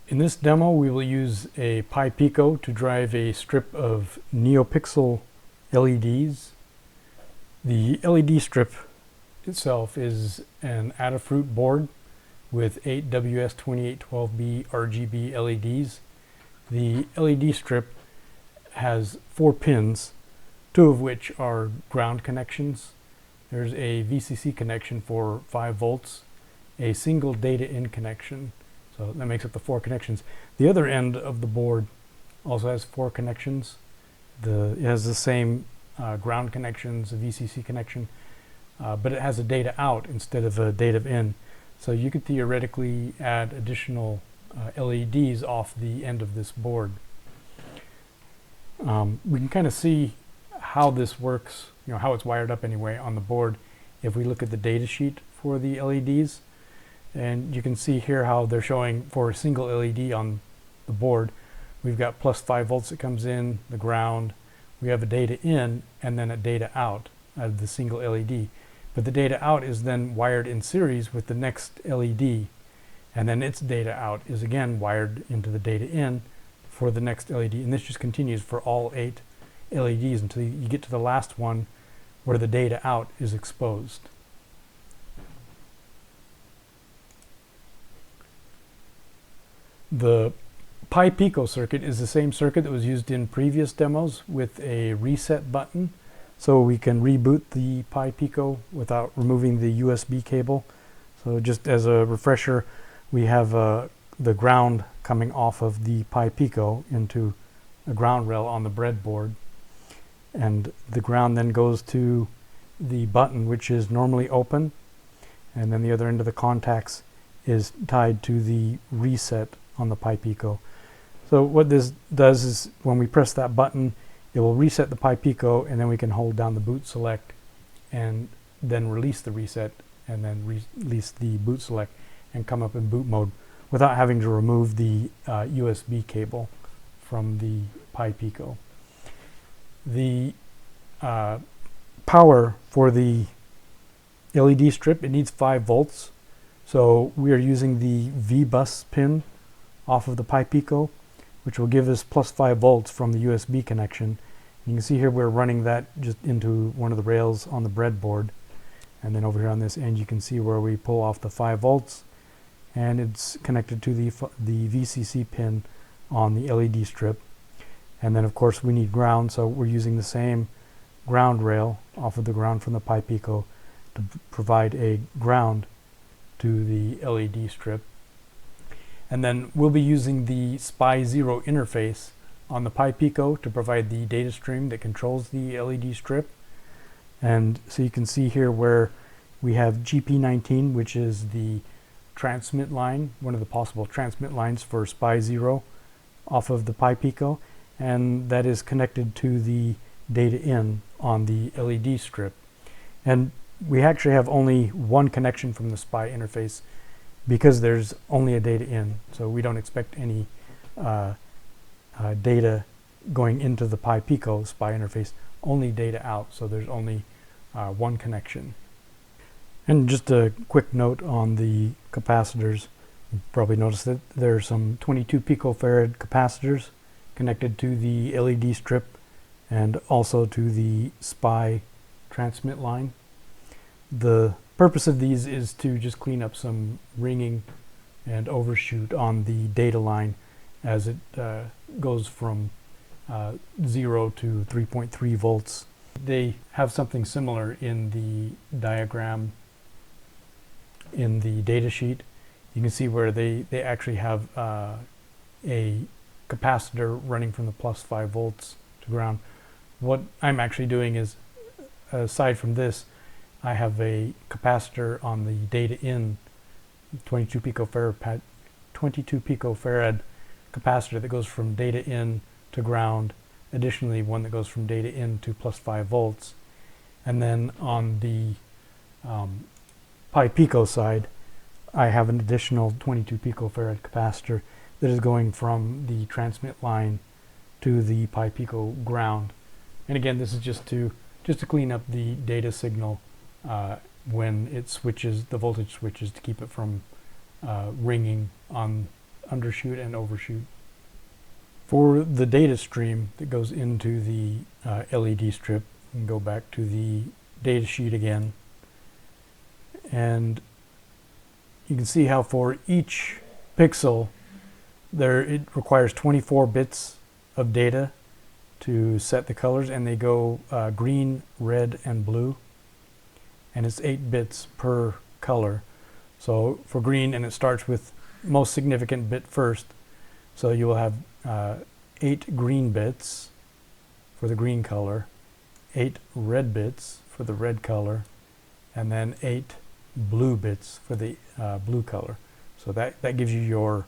In this demo, we will use a Pi Pico to drive a strip of NeoPixel LEDs. The LED strip itself is an Adafruit board with 8 WS2812B RGB LEDs. The LED strip has 4 pins, 2 of which are ground connections. There's a VCC connection for 5 volts, a single data in connection, so that makes up the 4 connections. The other end of the board also has 4 connections. It has the same ground connections, a VCC connection, but it has a data out instead of a data in. So you could theoretically add additional LEDs off the end of this board. We can kind of see how this works, how it's wired up anyway on the board if we look at the data sheet for the LEDs. And you can see here how they're showing for a single LED on the board. We've got plus 5 volts that comes in, the ground. We have a data in and then a data out of the single LED. But the data out is then wired in series with the next LED. And then its data out is again wired into the data in for the next LED. And this just continues for all 8 LEDs until you get to the last one where the data out is exposed. The Pi Pico circuit is the same circuit that was used in previous demos with a reset button, so we can reboot the Pi Pico without removing the USB cable. So just as a refresher, we have the ground coming off of the Pi Pico into a ground rail on the breadboard, and the ground then goes to the button, which is normally open, and then the other end of the contacts is tied to the reset on the Pi Pico. So what this does is when we press that button, it will reset the Pi Pico, and then we can hold down the boot select and then release the reset and then release the boot select and come up in boot mode without having to remove the USB cable from the Pi Pico. The power for the LED strip, it needs 5 volts. So we are using the V-bus pin off of the Pi Pico, which will give us plus 5 volts from the USB connection. You can see here we're running that just into one of the rails on the breadboard, and then over here on this end you can see where we pull off the 5 volts, and it's connected to the VCC pin on the LED strip. And then of course we need ground, so we're using the same ground rail off of the ground from the Pi Pico to provide a ground to the LED strip. And then we'll be using the SPI 0 interface on the Pi Pico to provide the data stream that controls the LED strip. And so you can see here where we have GP19, which is the transmit line, one of the possible transmit lines for SPI 0 off of the Pi Pico, and that is connected to the data in on the LED strip. And we actually have only one connection from the SPI interface because there's only a data in, so we don't expect any data going into the Pi Pico SPI interface, only data out, so there's only one connection. And just a quick note on the capacitors. You probably noticed that there are some 22 picofarad capacitors connected to the LED strip and also to the SPI transmit line. The purpose of these is to just clean up some ringing and overshoot on the data line as it goes from 0 to 3.3 volts. They have something similar in the diagram in the data sheet. You can see where they actually have a capacitor running from the plus 5 volts to ground. What I'm actually doing is, aside from this, I have a capacitor on the data in 22 picofarad capacitor that goes from data in to ground. Additionally, one that goes from data in to plus 5 volts. And then on the Pi Pico side, I have an additional 22 picofarad capacitor that is going from the transmit line to the Pi Pico ground. And again, this is just to clean up the data signal when it switches, the voltage switches, to keep it from ringing on undershoot and overshoot. For the data stream that goes into the LED strip, you can go back to the data sheet again, and you can see how for each pixel it requires 24 bits of data to set the colors, and they go green, red, and blue, and it's 8 bits per color. So for green, and it starts with most significant bit first, so you will have 8 green bits for the green color, 8 red bits for the red color, and then 8 blue bits for the blue color. So that gives you your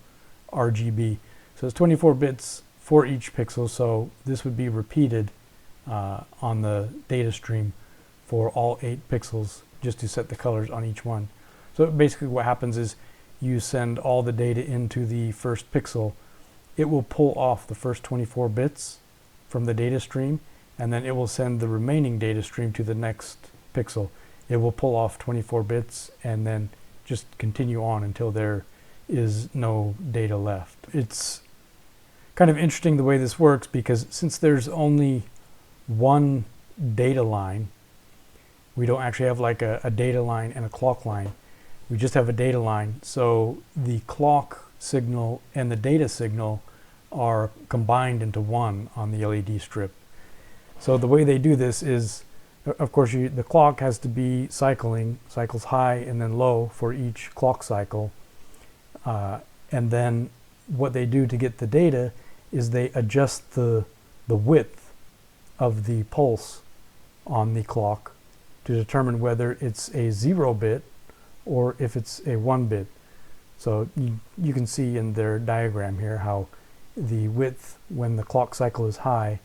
RGB. So it's 24 bits for each pixel, so this would be repeated on the data stream for all 8 pixels just to set the colors on each one. So basically what happens is you send all the data into the first pixel. It will pull off the first 24 bits from the data stream, and then it will send the remaining data stream to the next pixel. It will pull off 24 bits and then just continue on until there is no data left. It's kind of interesting the way this works, because since there's only one data line, we don't actually have like a data line and a clock line. We just have a data line. So the clock signal and the data signal are combined into one on the LED strip. So the way they do this is, of course, the clock has to be cycles high and then low for each clock cycle. And then what they do to get the data is they adjust the width of the pulse on the clock to determine whether it's a 0 bit or if it's a 1 bit. So you can see in their diagram here how the width when the clock cycle is high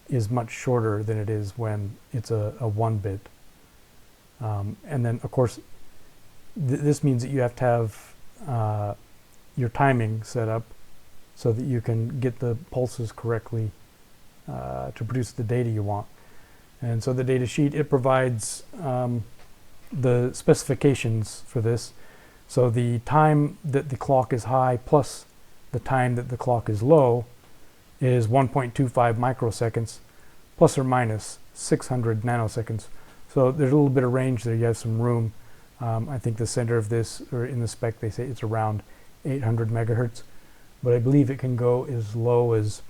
is much shorter than it is when it's a 1 bit. And then of course this means that you have to have your timing set up so that you can get the pulses correctly to produce the data you want. And so the data sheet, it provides the specifications for this. So the time that the clock is high plus the time that the clock is low is 1.25 microseconds plus or minus 600 nanoseconds. So there's a little bit of range there. You have some room. I think the center of this, or in the spec they say it's around 800 megahertz, but I believe it can go as low as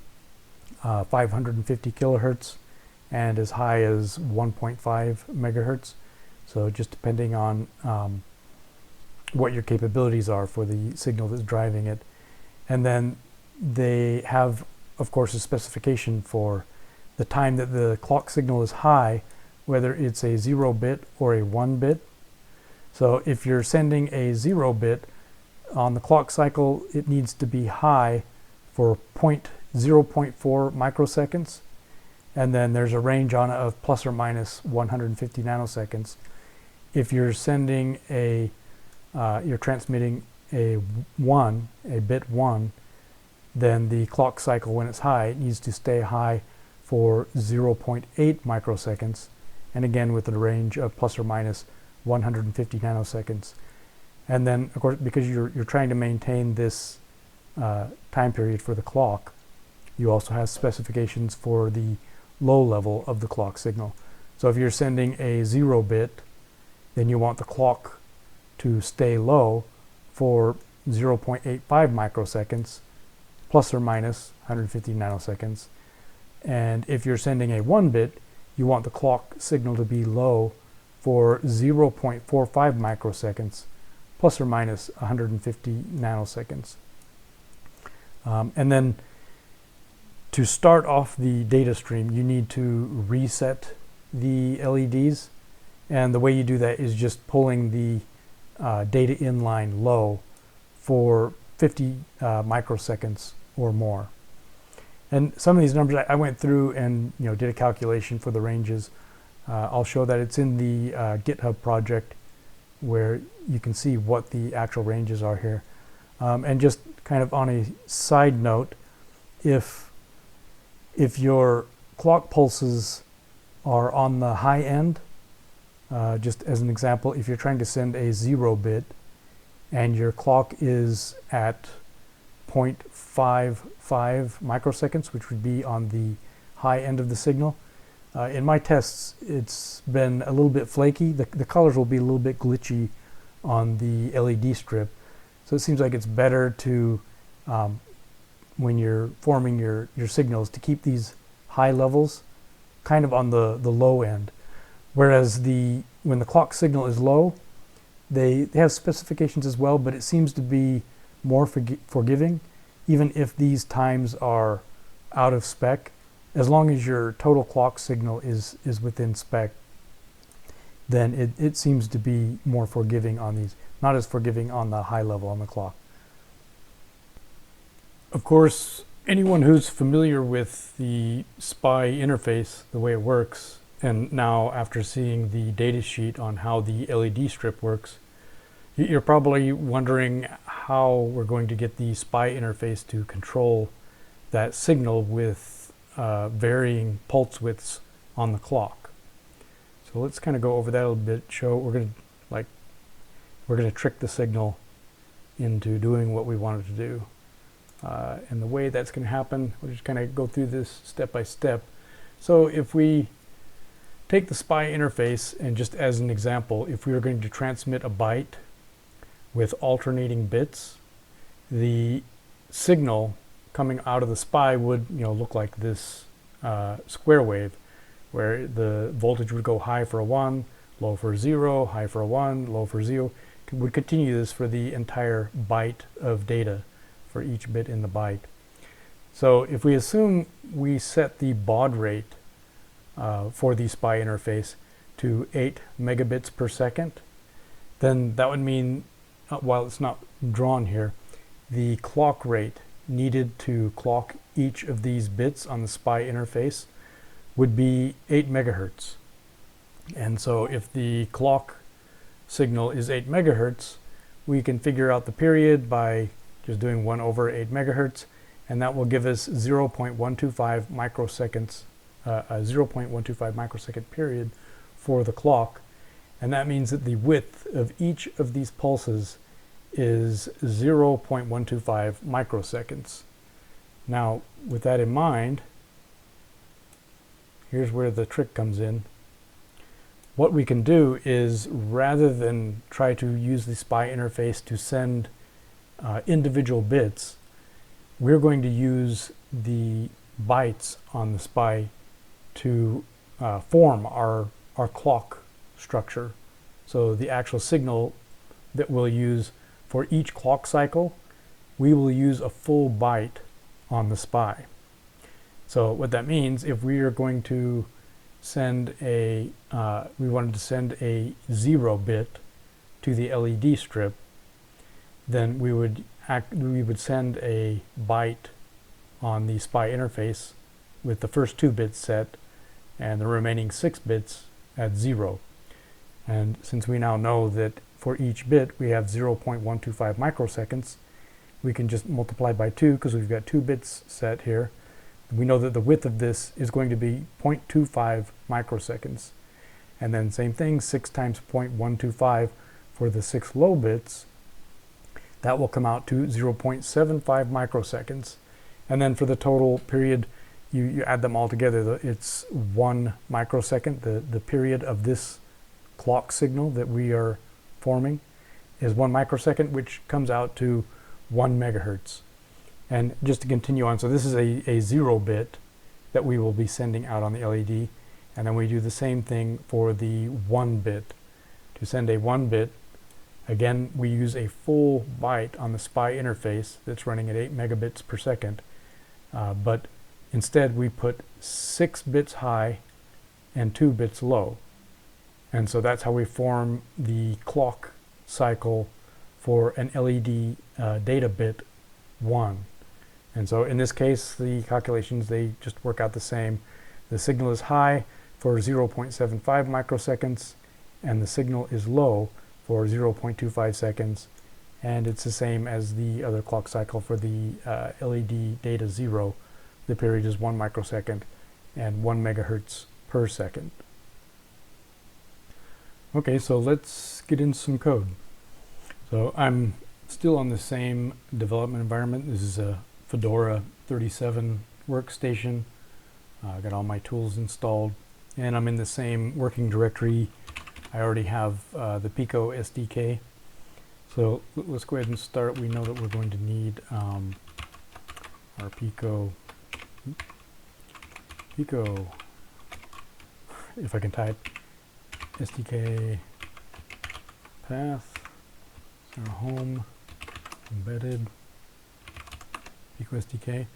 550 kilohertz and as high as 1.5 megahertz. So just depending on what your capabilities are for the signal that's driving it. And then they have, of course, a specification for the time that the clock signal is high, whether it's a 0 bit or a 1 bit. So if you're sending a 0 bit on the clock cycle, it needs to be high for 0.4 microseconds. And then there's a range on it of plus or minus 150 nanoseconds. If you're sending you're transmitting a bit 1, then the clock cycle, when it's high, it needs to stay high for 0.8 microseconds, and again with a range of plus or minus 150 nanoseconds. And then, of course, because you're trying to maintain this time period for the clock, you also have specifications for the low level of the clock signal. So if you're sending a 0 bit, then you want the clock to stay low for 0.85 microseconds plus or minus 150 nanoseconds. And if you're sending a 1 bit, you want the clock signal to be low for 0.45 microseconds plus or minus 150 nanoseconds. And then to start off the data stream, you need to reset the LEDs. And the way you do that is just pulling the data inline low for 50 microseconds or more. And some of these numbers I went through and did a calculation for the ranges. I'll show that it's in the GitHub project where you can see what the actual ranges are here. And just kind of on a side note, if your clock pulses are on the high end, just as an example, if you're trying to send a 0 bit and your clock is at 0.55 microseconds, which would be on the high end of the signal. In my tests, it's been a little bit flaky. The colors will be a little bit glitchy on the LED strip. So it seems like it's better to, when you're forming your signals, to keep these high levels kind of on the low end. Whereas when the clock signal is low, they have specifications as well, but it seems to be more forgiving, even if these times are out of spec. As long as your total clock signal is within spec, then it seems to be more forgiving on these, not as forgiving on the high level on the clock. Of course, anyone who's familiar with the SPI interface, the way it works, and now after seeing the data sheet on how the LED strip works, you're probably wondering how we're going to get the SPI interface to control that signal with varying pulse widths on the clock. So let's kind of go over that a little bit. We're going to trick the signal into doing what we want it to do. And the way that's going to happen, we'll just kind of go through this step by step. So if we take the SPI interface, and just as an example, if we were going to transmit a byte with alternating bits, the signal coming out of the SPI would look like this square wave, where the voltage would go high for a 1, low for 0, high for a 1, low for 0. It would continue this for the entire byte of data for each bit in the byte. So if we assume we set the baud rate for the SPI interface to 8 megabits per second, then that would mean, while it's not drawn here, the clock rate needed to clock each of these bits on the SPI interface would be 8 megahertz. And so if the clock signal is 8 megahertz, we can figure out the period by just doing 1 over 8 megahertz, and that will give us 0.125 microseconds, a 0.125 microsecond period for the clock. And that means that the width of each of these pulses is 0.125 microseconds. Now, with that in mind, here's where the trick comes in. What we can do is, rather than try to use the SPI interface to send individual bits, we're going to use the bytes on the SPI to form our clock structure. So the actual signal that we'll use for each clock cycle, we will use a full byte on the SPI. So what that means, if we are going to send we wanted to send a 0 bit to the LED strip, then we would send a byte on the SPI interface with the first 2 bits set and the remaining 6 bits at 0. And since we now know that for each bit we have 0.125 microseconds, we can just multiply by 2 because we've got 2 bits set here. We know that the width of this is going to be 0.25 microseconds. And then same thing, 6 times 0.125 for the 6 low bits. That will come out to 0.75 microseconds. And then for the total period, you add them all together, it's 1 microsecond. The period of this clock signal that we are forming is 1 microsecond, which comes out to 1 megahertz. And just to continue on, so this is a 0 bit that we will be sending out on the LED, and then we do the same thing for the 1 bit. To send a 1 bit, again, we use a full byte on the SPI interface that's running at 8 megabits per second, but instead we put 6 bits high and 2 bits low. And so that's how we form the clock cycle for an LED data bit 1. And so in this case, the calculations, they just work out the same. The signal is high for 0.75 microseconds, and the signal is low for 0.25 seconds. And it's the same as the other clock cycle for the LED data 0. The period is 1 microsecond and 1 megahertz per second. Okay, so let's get into some code. So I'm Still on the same development environment. This is a Fedora 37 workstation. I got all my tools installed, and I'm in the same working directory. I already have the Pico SDK. So let's go ahead and start. We know that we're going to need our Pico, if I can type, SDK path, our home, embedded, Pico SDK.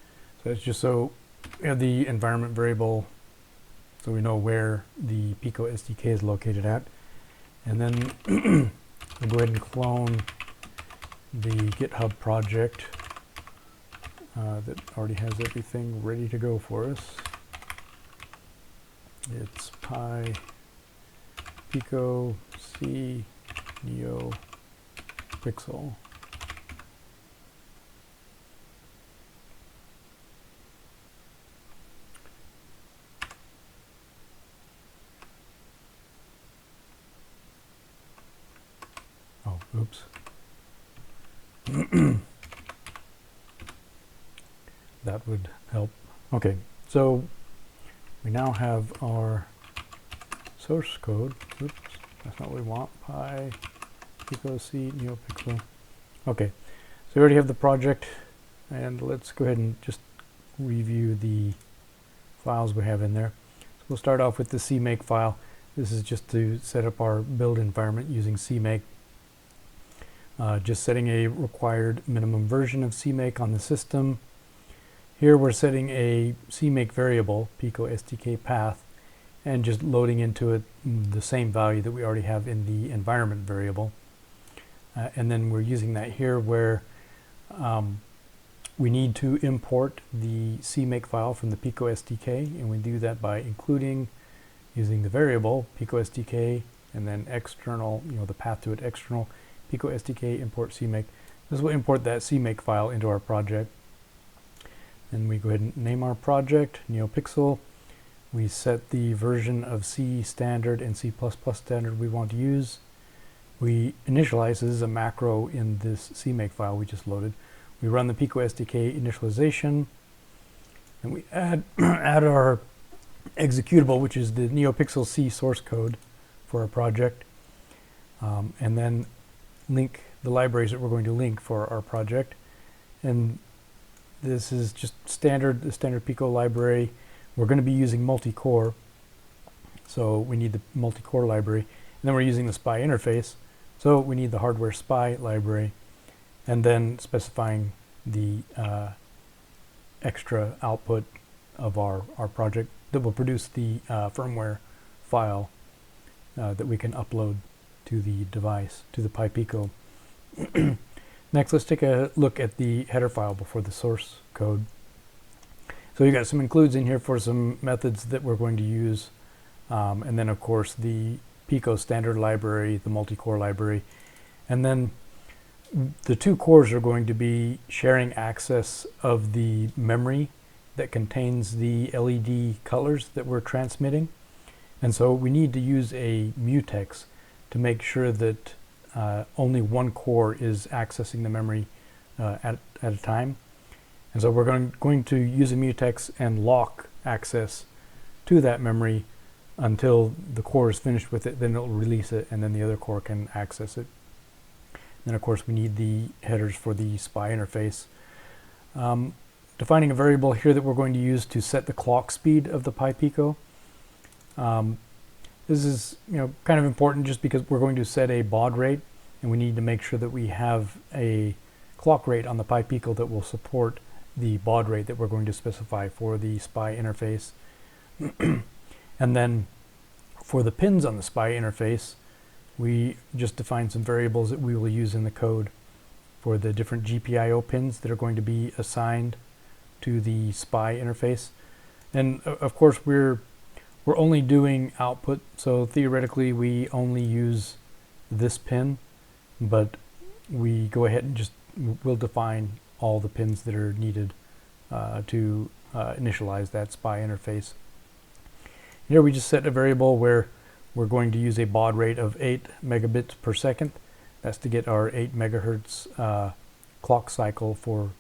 So it's just so we have the environment variable, so we know where the Pico SDK is located at. And then we'll go ahead and clone the GitHub project that already has everything ready to go for us. It's Pi Pico C NeoPixel. Oh, oops. That would help. Okay, so we now have our source code. Oops, that's not what we want. Pi Pico C NeoPixel. Okay, so we already have the project, and let's go ahead and just review the files we have in there. So we'll start off with the CMake file. This is just to set up our build environment using CMake. Just setting a required minimum version of CMake on the system. Here we're setting a CMake variable, Pico SDK path, and just loading into it the same value that we already have in the environment variable. And then we're using that here where we need to import the CMake file from the Pico SDK, and we do that by using the variable Pico SDK and then external, the path to it external, Pico SDK import CMake. This will import that CMake file into our project. And we go ahead and name our project NeoPixel. We set the version of C standard and C++ standard we want to use. We initialize, this is a macro in this CMake file we just loaded. We run the Pico SDK initialization, and we add our executable, which is the NeoPixel C source code for our project, and then link the libraries that we're going to link for our project. And this is just the standard Pico library. We're going to be using multicore, so we need the multicore library. And then we're using the SPI interface, so we need the hardware SPI library, and then specifying the extra output of our project that will produce the firmware file that we can upload to the device, to the Pi Pico. Next, let's take a look at the header file before the source code. So you got some includes in here for some methods that we're going to use, and then of course the Pico standard library, the multicore library, and then the two cores are going to be sharing access of the memory that contains the LED colors that we're transmitting. And so we need to use a mutex to make sure that only one core is accessing the memory at a time. And so we're going to use a mutex and lock access to that memory until the core is finished with it. Then it'll release it, and then the other core can access it. Then of course we need the headers for the SPI interface. Defining a variable here that we're going to use to set the clock speed of the Pi Pico. This is kind of important just because we're going to set a baud rate, and we need to make sure that we have a clock rate on the Pi Pico that will support the baud rate that we're going to specify for the SPI interface. And then for the pins on the SPI interface, we just define some variables that we will use in the code for the different GPIO pins that are going to be assigned to the SPI interface. And of course we're only doing output, so theoretically we only use this pin, but we go ahead and we'll define all the pins that are needed to initialize that SPI interface. Here we just set a variable where we're going to use a baud rate of 8 megabits per second. That's to get our 8 megahertz clock cycle for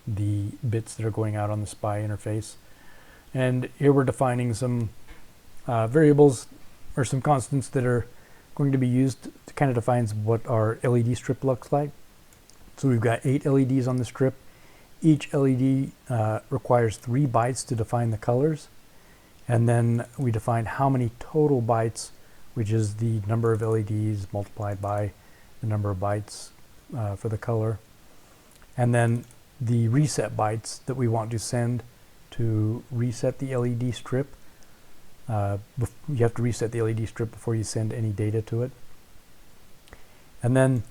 the bits that are going out on the SPI interface. And here we're defining some variables or some constants that are going to be used to kind of defines what our LED strip looks like. So we've got 8 LEDs on the strip. Each LED requires 3 bytes to define the colors. And then we define how many total bytes, which is the number of LEDs multiplied by the number of bytes for the color. And then the reset bytes that we want to send to reset the LED strip. You have to reset the LED strip before you send any data to it. And then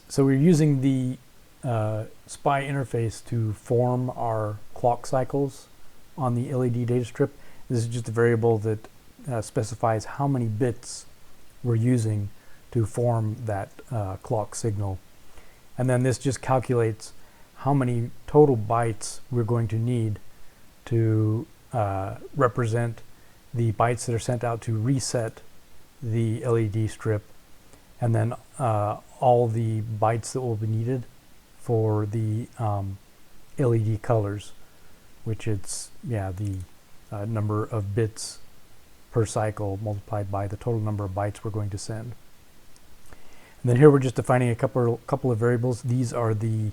so we're using the SPI interface to form our clock cycles on the LED data strip. This is just a variable that specifies how many bits we're using to form that clock signal. And then this just calculates how many total bytes we're going to need to represent the bytes that are sent out to reset the LED strip, and then all the bytes that will be needed for the LED colors, which it's the number of bits per cycle multiplied by the total number of bytes we're going to send. And then here we're just defining a couple of variables. These are the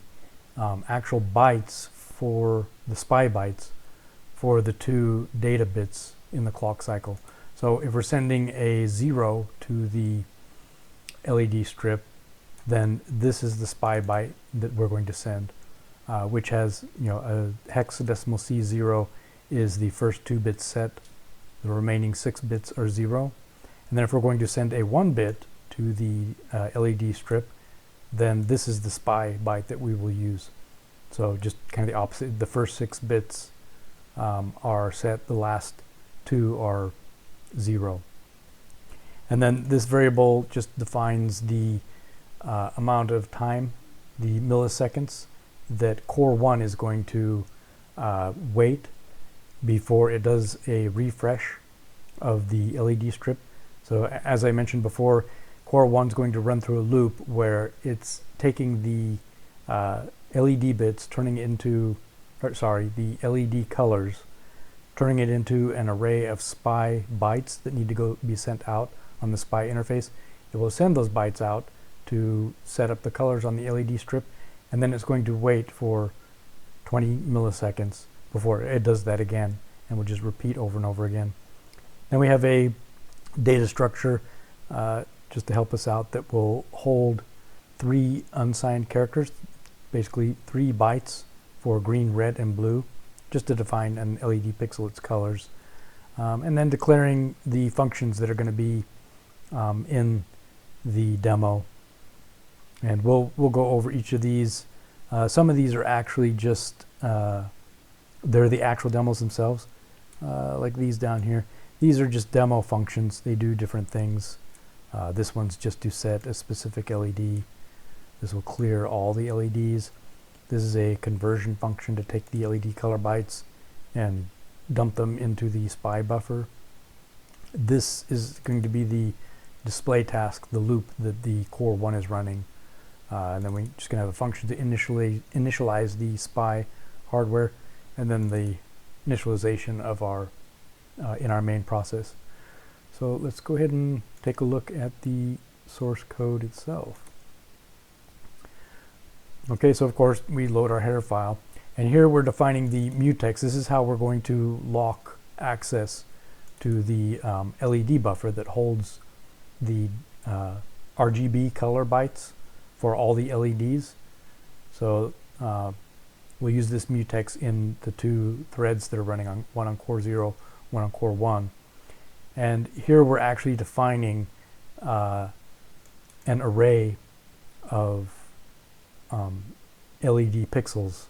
actual bytes for the SPI bytes for the 2 data bits in the clock cycle. So if we're sending a 0 to the LED strip, then this is the SPI byte that we're going to send, which has a hexadecimal C0 is the first 2 bits set, the remaining 6 bits are 0. And then if we're going to send a 1 bit to the LED strip, then this is the SPI byte that we will use. So just kind of the opposite. The first 6 bits are set, the last 2 are 0. And then this variable just defines the amount of time, the milliseconds, that core 1 is going to wait before it does a refresh of the LED strip. So as I mentioned before, core 1 is going to run through a loop where it's taking the LED bits, turning it into, the LED colors, turning it into an array of SPI bytes that need to be sent out on the SPI interface. It will send those bytes out to set up the colors on the LED strip, and then it's going to wait for 20 milliseconds before it does that again, and will just repeat over and over again. Then we have a data structure just to help us out that will hold 3 unsigned characters, basically 3 bytes for green, red, and blue, just to define an LED pixel, its colors. And then declaring the functions that are going to be in the demo. And we'll go over each of these. Some of these are actually just, they're the actual demos themselves, like these down here. These are just demo functions. They do different things. This one's just to set a specific LED. This will clear all the LEDs. This is a conversion function to take the LED color bytes and dump them into the SPI buffer. This is going to be the display task, the loop that the core 1 is running. And then we're just going to have a function to initialize the SPI hardware, and then the initialization of our in our main process. So let's go ahead and take a look at the source code itself. Okay, so of course we load our header file, and here we're defining the mutex. This is how we're going to lock access to the LED buffer that holds the RGB color bytes for all the LEDs. So we'll use this mutex in the 2 threads that are running on, one on core 0, one on core 1. And here we're actually defining an array of LED pixels,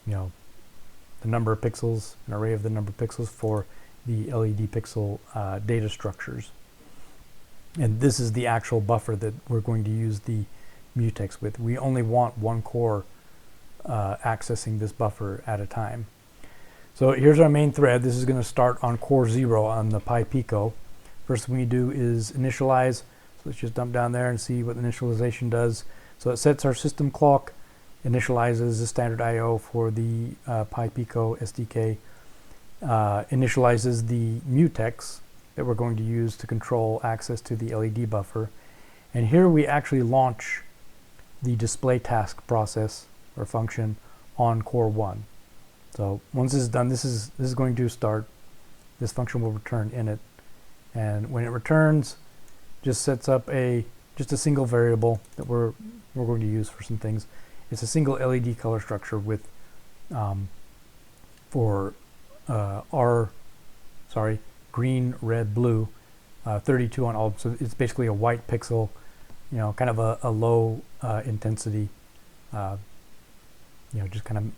the number of pixels, an array of the number of pixels for the LED pixel data structures. And this is the actual buffer that we're going to use the mutex with. We only want 1 core accessing this buffer at a time. So here's our main thread. This is going to start on core 0 on the Pi Pico. First thing we do is initialize. let's just dump down there and see what the initialization does. So it sets our system clock, initializes the standard I/O for the Pi Pico SDK, initializes the mutex that we're going to use to control access to the LED buffer. And here we actually launch the display task process or function on core 1. So once this is done, this is going to start. This function will return init, and when it returns, just sets up just a single variable that we're going to use for some things. It's a single LED color structure with green, red, blue, 32 on all. So it's basically a white pixel, kind of a low intensity, just kind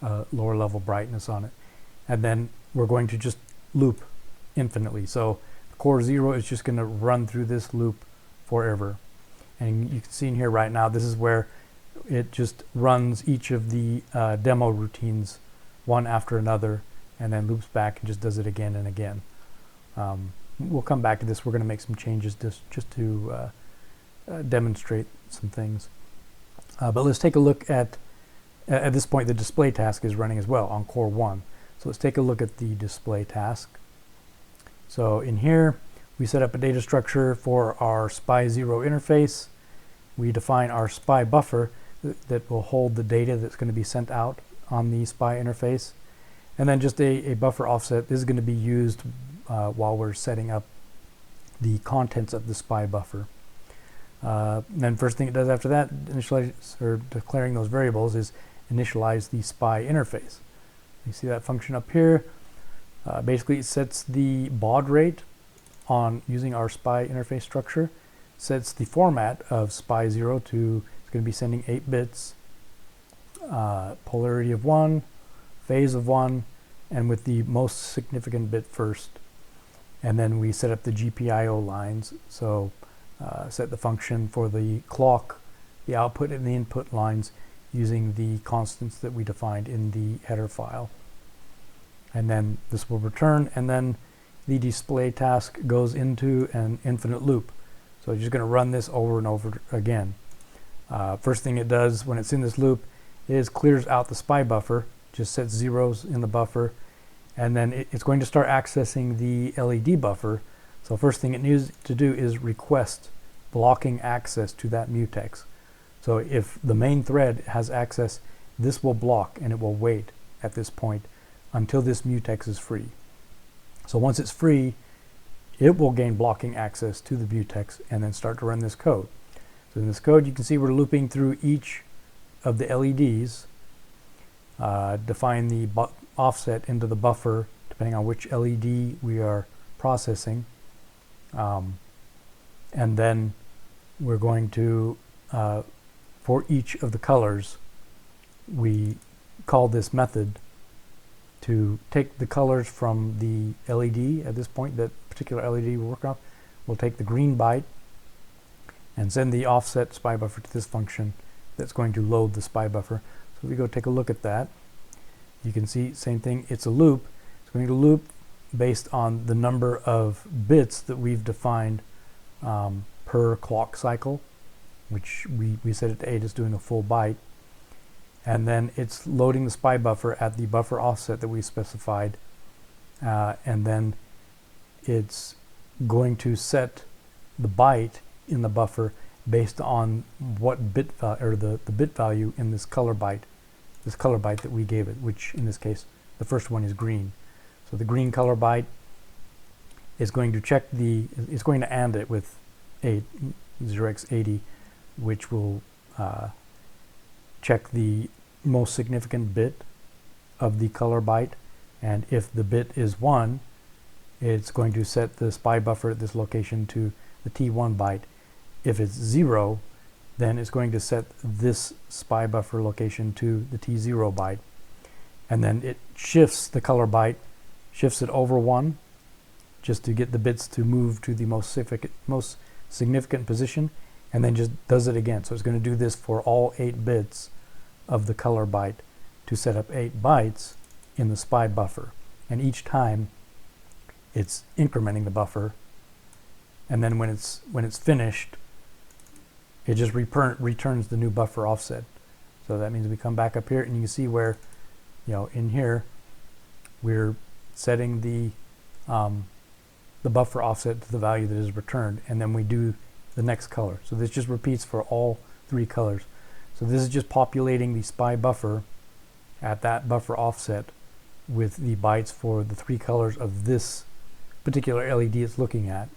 of lower level brightness on it. And then we're going to just loop infinitely. So core 0 is just going to run through this loop forever. And you can see in here right now, this is where it just runs each of the demo routines one after another, and then loops back and just does it again and again. We'll come back to this. We're going to make some changes just to demonstrate some things. But let's take a look at this point, the display task is running as well on core 1. So let's take a look at the display task. So in here, we set up a data structure for our SPI 0 interface. We define our SPI buffer that will hold the data that's going to be sent out on the SPI interface. And then just a buffer offset. This is going to be used while we're setting up the contents of the SPI buffer. Then first thing it does after that, declaring those variables, is initialize the SPI interface. You see that function up here. Basically, it sets the baud rate on using our SPI interface structure, sets the format of SPI 0 to, it's going to be sending 8 bits, polarity of 1, phase of 1, and with the most significant bit first. And then we set up the GPIO lines. So set the function for the clock, the output and the input lines using the constants that we defined in the header file. And then this will return, and then the display task goes into an infinite loop. So you're just going to run this over and over again. First thing it does when it's in this loop is clears out the SPI buffer, just sets zeros in the buffer, and then it's going to start accessing the LED buffer. So first thing it needs to do is request blocking access to that mutex. So if the main thread has access, this will block and it will wait at this point until this mutex is free. So once it's free, it will gain blocking access to the mutex and then start to run this code. So in this code, you can see we're looping through each of the LEDs, define the offset into the buffer depending on which LED we are processing, and then we're going to, for each of the colors, we call this method to take the colors from the LED at this point, that particular LED we're working on. We'll take the green byte and send the offset SPI buffer to this function that's going to load the SPI buffer. So if we go take a look at that, you can see same thing, it's a loop. It's going to loop based on the number of bits that we've defined per clock cycle, which we set it to 8, is doing a full byte. And then it's loading the SPI buffer at the buffer offset that we specified, and then it's going to set the byte in the buffer based on what bit or the bit value in this color byte that we gave it, which in this case the first one is green. So the green color byte is going to check it's going to AND it with 0x80, which will check the most significant bit of the color byte, and if the bit is 1, it's going to set the SPI buffer at this location to the T1 byte. If it's 0, then it's going to set this SPI buffer location to the T0 byte, and then it shifts the color byte, shifts it over 1 just to get the bits to move to the most significant position, and then just does it again. So it's going to do this for all 8 bits of the color byte to set up 8 bytes in the SPI buffer. And each time it's incrementing the buffer and then when it's finished, it just returns the new buffer offset. So that means we come back up here and you can see where, in here we're setting the buffer offset to the value that is returned, and then we do the next color. So this just repeats for all 3 colors. So this is just populating the SPI buffer at that buffer offset with the bytes for the 3 colors of this particular LED it's looking at.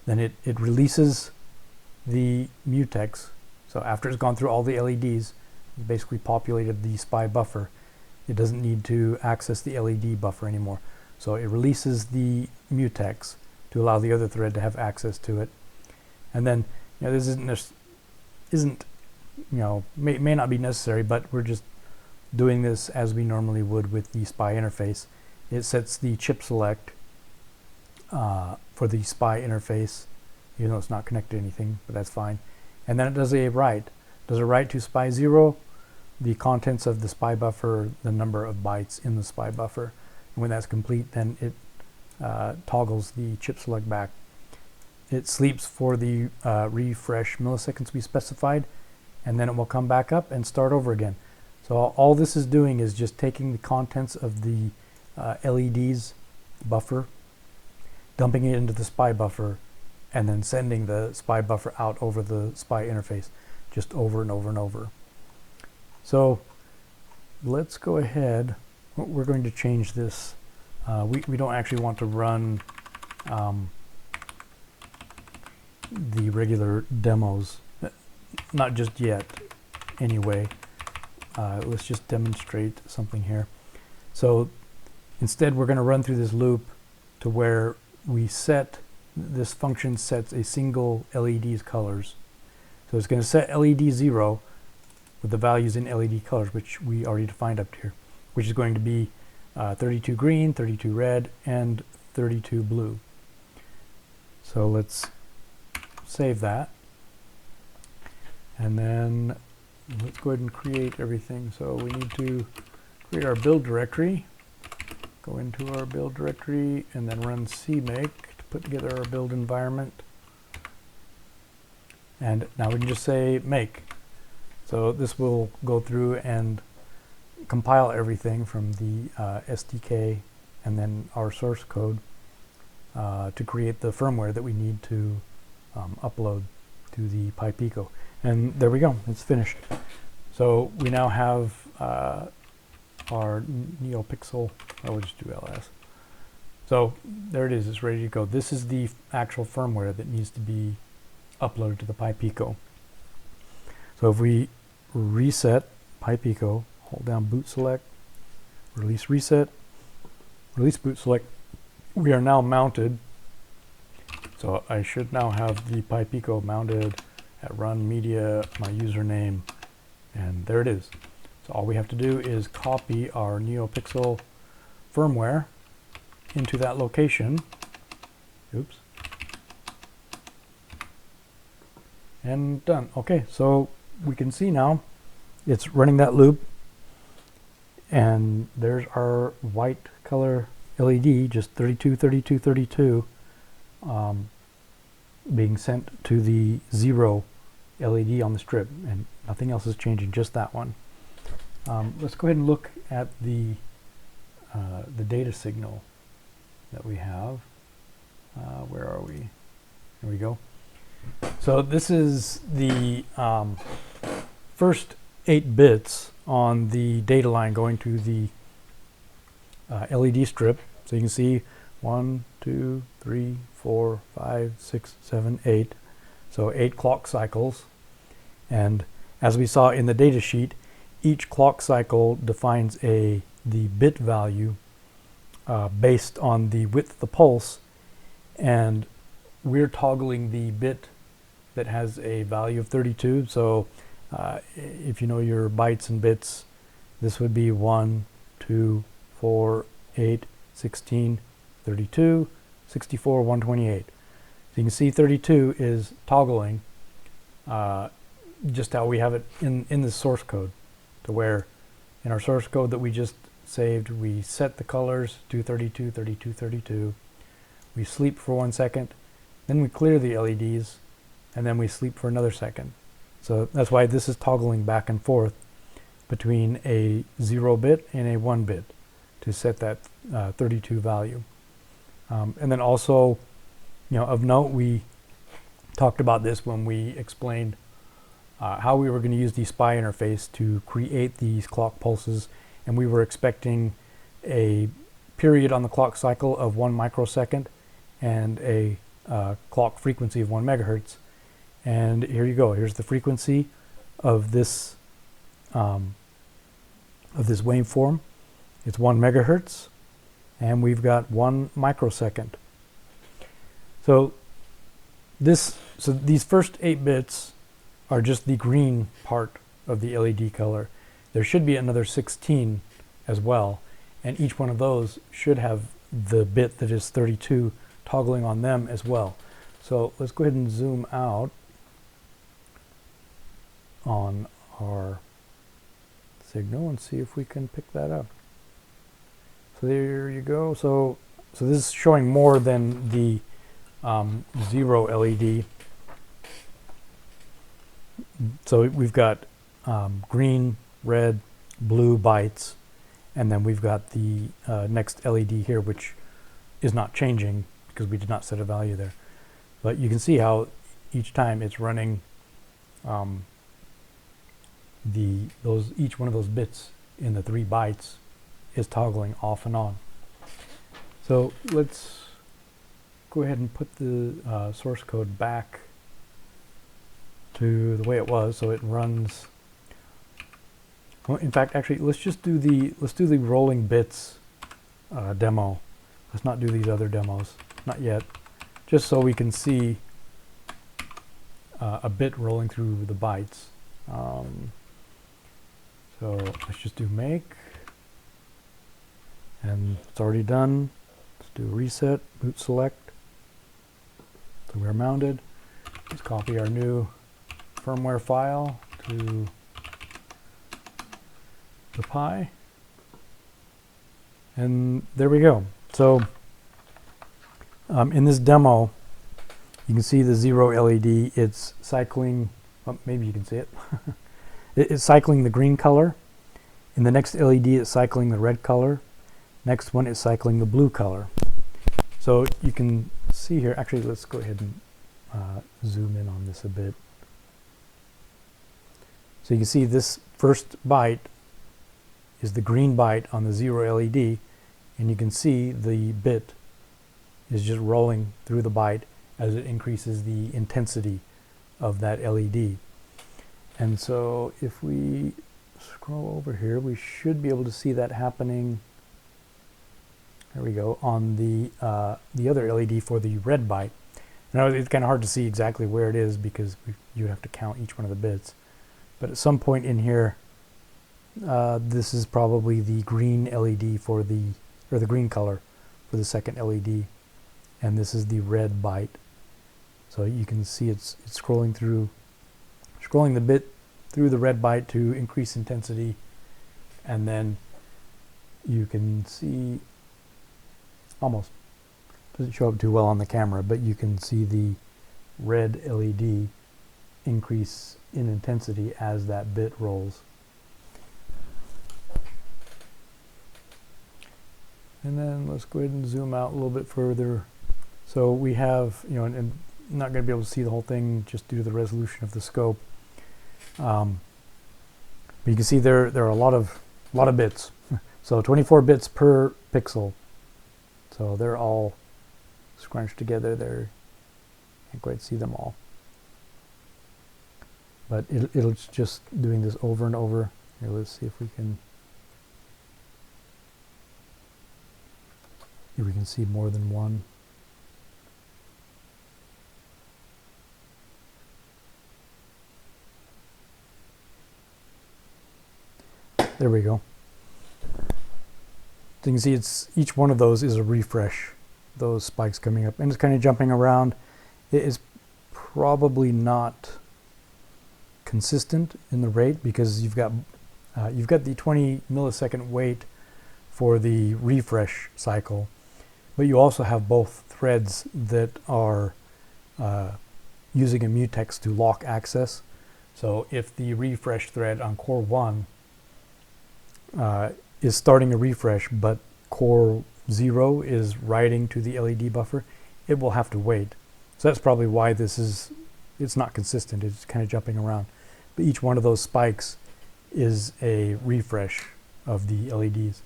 Then it releases the mutex. So after it's gone through all the LEDs, it's basically populated the SPI buffer. It doesn't need to access the LED buffer anymore. So it releases the mutex to allow the other thread to have access to it. And then, this may not be necessary, but we're just doing this as we normally would with the SPI interface. It sets the chip select for the SPI interface, even though it's not connected to anything, but that's fine. And then it does a write. Does a write to SPI 0, the contents of the SPI buffer, the number of bytes in the SPI buffer. And when that's complete, then it toggles the chip select back. It sleeps for the refresh milliseconds we specified, and then it will come back up and start over again. So all this is doing is just taking the contents of the LEDs buffer, dumping it into the SPI buffer, and then sending the SPI buffer out over the SPI interface, just over and over and over. So let's go ahead. We're going to change this. We don't actually want to run the regular demos, not just yet anyway. Let's just demonstrate something here. So instead we're going to run through this loop to where this function sets a single LED's colors. So it's going to set LED 0 with the values in LED colors, which we already defined up here, which is going to be 32 green, 32 red, and 32 blue. So let's save that. And then let's go ahead and create everything. So we need to create our build directory, go into our build directory, and then run cmake to put together our build environment. And now we can just say make. So this will go through and compile everything from the SDK and then our source code to create the firmware that we need to upload to the Pi Pico. And there we go, it's finished. So we now have our NeoPixel, we'll just do LS. So there it is, it's ready to go. This is the actual firmware that needs to be uploaded to the Pi Pico. So if we reset Pi Pico, hold down boot select, release reset, release boot select, we are now mounted. So I should now have the Pi Pico mounted at run media, my username, and there it is. So all we have to do is copy our NeoPixel firmware into that location. Oops. And done. Okay, so we can see now it's running that loop, and there's our white color LED, just 32, 32, 32, being sent to the 0 LED on the strip, and nothing else is changing, just that one. Let's go ahead and look at the data signal that we have. Where are we? There we go. So this is the first 8 bits on the data line going to the LED strip. So you can see 1, 2, 3, 4, 5, 6, 7, 8. So 8 clock cycles. And as we saw in the data sheet, each clock cycle defines the bit value based on the width of the pulse, and we're toggling the bit that has a value of 32. So if you know your bytes and bits, this would be 1, 2, 4, 8, 16, 32, 64, 128. So you can see 32 is toggling just how we have it in the source code, to where in our source code that we just saved, we set the colors to 32, 32, 32. We sleep for 1 second, then we clear the LEDs, and then we sleep for another second. So that's why this is toggling back and forth between a 0 bit and a 1 bit to set that 32 value. And then also, of note, we talked about this when we explained how we were going to use the SPI interface to create these clock pulses, and we were expecting a period on the clock cycle of 1 microsecond and a clock frequency of 1 megahertz. And here you go. Here's the frequency of this waveform. It's 1 megahertz, and we've got 1 microsecond. So these first 8 bits are just the green part of the LED color. There should be another 16 as well, and each one of those should have the bit that is 32 toggling on them as well. So let's go ahead and zoom out on our signal and see if we can pick that up. So there you go. So this is showing more than the 0 LED. So we've got green, red, blue bytes, and then we've got the next LED here, which is not changing because we did not set a value there. But you can see how each time it's running each one of those bits in the 3 bytes is toggling off and on. So let's go ahead and put the source code back to the way it was, so it runs. Well, in fact, actually, let's do the rolling bits demo. Let's not do these other demos, not yet, just so we can see a bit rolling through the bytes. So let's just do make, and it's already done. Let's do reset, boot select. So we're mounted. Let's copy our new firmware file to the Pi, and there we go. So in this demo, you can see the 0 LED. It's cycling, well, maybe you can see it. It's cycling the green color. In the next LED, it's cycling the red color. Next one is cycling the blue color. So you can see here, actually let's go ahead and zoom in on this a bit. So you can see this first byte is the green byte on the 0 LED, and you can see the bit is just rolling through the byte as it increases the intensity of that LED. And so if we scroll over here, we should be able to see that happening. There we go, on the other LED for the red byte. Now it's kind of hard to see exactly where it is because you have to count each one of the bits. But at some point in here, this is probably the green LED for the green color for the second LED, and this is the red byte. So you can see it's scrolling the bit through the red byte to increase intensity, and then you can see, almost doesn't show up too well on the camera, but you can see the red LED increase in intensity as that bit rolls. And then let's go ahead and zoom out a little bit further. So we have, and I'm not going to be able to see the whole thing just due to the resolution of the scope. But you can see there are a lot of bits. So 24 bits per pixel. So they're all scrunched together there. Can't quite see them all. But it'll just doing this over and over. Here, let's see if we can see more than one. There we go. So you can see each one of those is a refresh. Those spikes coming up, and it's kind of jumping around. It is probably not consistent in the rate because you've got the 20 millisecond wait for the refresh cycle, but you also have both threads that are using a mutex to lock access. So if the refresh thread on core 1 is starting a refresh, but core 0 is writing to the LED buffer, it will have to wait. So that's probably why it's not consistent. It's kind of jumping around. But each one of those spikes is a refresh of the LEDs.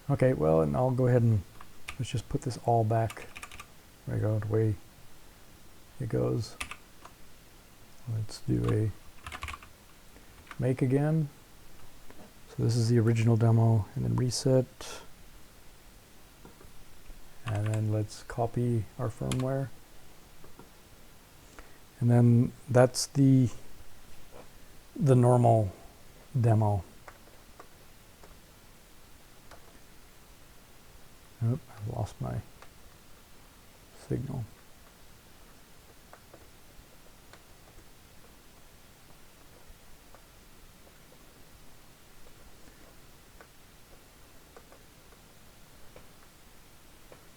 Okay, well, and I'll go ahead and let's just put this all back. There we go, the way it goes. Let's do a make again. So this is the original demo, and then reset. And then let's copy our firmware. And then that's the normal demo. Oh, I've lost my signal.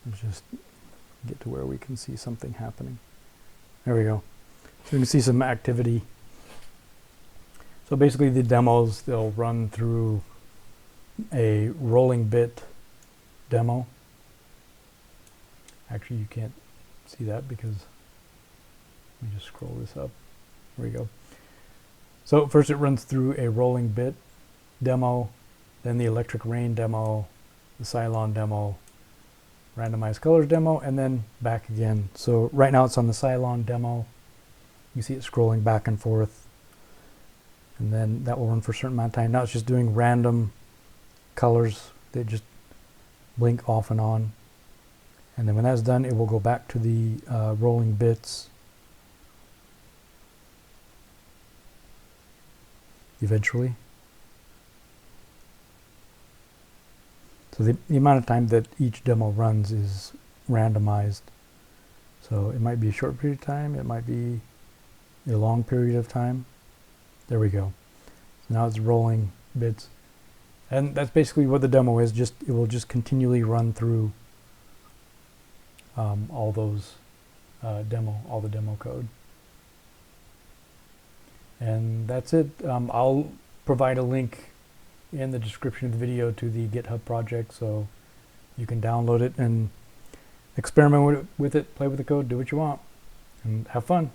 Let's just get to where we can see something happening. There we go. So you can see some activity. So basically the demos, they'll run through a rolling bit demo. Actually, you can't see that because let me just scroll this up. There we go. So first it runs through a rolling bit demo, then the electric rain demo, the Cylon demo, randomized colors demo, and then back again. So right now it's on the Cylon demo. You see it scrolling back and forth, and then that will run for a certain amount of time. Now it's just doing random colors. They just blink off and on, and then when that's done, it will go back to the rolling bits eventually. So the amount of time that each demo runs is randomized. So it might be a short period of time, it might be a long period of time. There we go. So now it's rolling bits. And that's basically what the demo is. It will just continually run through all those all the demo code. And that's it. I'll provide a link in the description of the video to the GitHub project, so you can download it and experiment with it, play with the code, do what you want, and have fun.